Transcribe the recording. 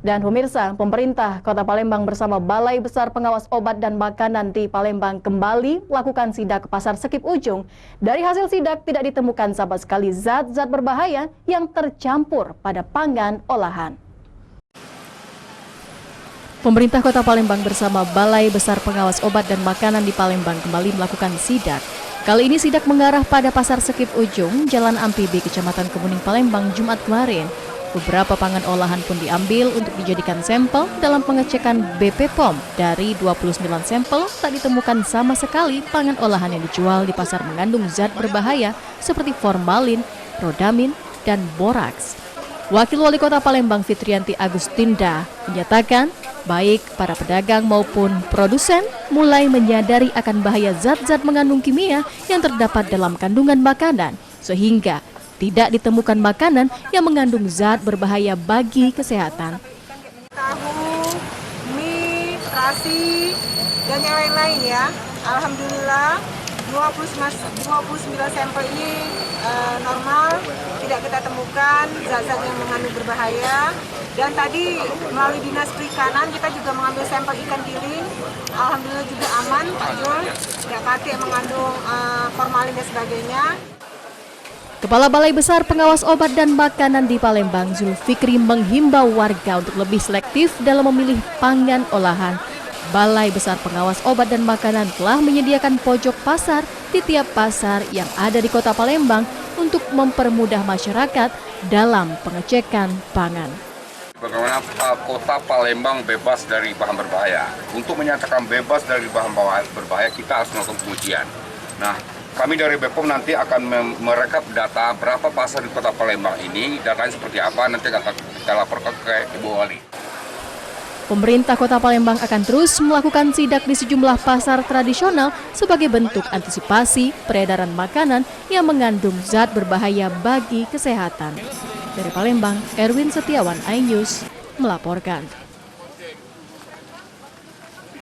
Dan pemirsa, pemerintah Kota Palembang bersama Balai Besar Pengawas Obat dan Makanan di Palembang kembali melakukan sidak ke Pasar Sekip Ujung. Dari hasil sidak tidak ditemukan sama sekali zat-zat berbahaya yang tercampur pada pangan olahan. Pemerintah Kota Palembang bersama Balai Besar Pengawas Obat dan Makanan di Palembang kembali melakukan sidak. Kali ini sidak mengarah pada Pasar Sekip Ujung, Jalan Amfibi, Kecamatan Kemuning, Palembang, Jumat kemarin. Beberapa pangan olahan pun diambil untuk dijadikan sampel dalam pengecekan BP POM. Dari 29 sampel, tak ditemukan sama sekali pangan olahan yang dijual di pasar mengandung zat berbahaya seperti formalin, rodamin, dan boraks. Wakil Wali Kota Palembang Fitrianti Agustinda menyatakan, baik para pedagang maupun produsen mulai menyadari akan bahaya zat-zat mengandung kimia yang terdapat dalam kandungan makanan, sehingga tidak ditemukan makanan yang mengandung zat berbahaya bagi kesehatan. Tahu, mie, terasi, dan yang lain-lain ya. Alhamdulillah 29 sampel ini normal, tidak kita temukan zat-zat yang mengandung berbahaya. Dan tadi melalui Dinas Perikanan kita juga mengambil sampel ikan giling. Alhamdulillah juga aman, Pak Jul. Tidak kati yang mengandung formalin dan sebagainya. Kepala Balai Besar Pengawas Obat dan Makanan di Palembang, Zulfikri, menghimbau warga untuk lebih selektif dalam memilih pangan olahan. Balai Besar Pengawas Obat dan Makanan telah menyediakan pojok pasar di tiap pasar yang ada di Kota Palembang untuk mempermudah masyarakat dalam pengecekan pangan. Bagaimana Kota Palembang bebas dari bahan berbahaya. Untuk menyatakan bebas dari bahan berbahaya, kita harus melakukan pengujian. Nah, kami dari BPOM nanti akan merekap data berapa pasar di Kota Palembang ini, datanya seperti apa, nanti akan kita laporkan ke Ibu Wali. Pemerintah Kota Palembang akan terus melakukan sidak di sejumlah pasar tradisional sebagai bentuk antisipasi peredaran makanan yang mengandung zat berbahaya bagi kesehatan. Dari Palembang, Erwin Setiawan, iNews melaporkan.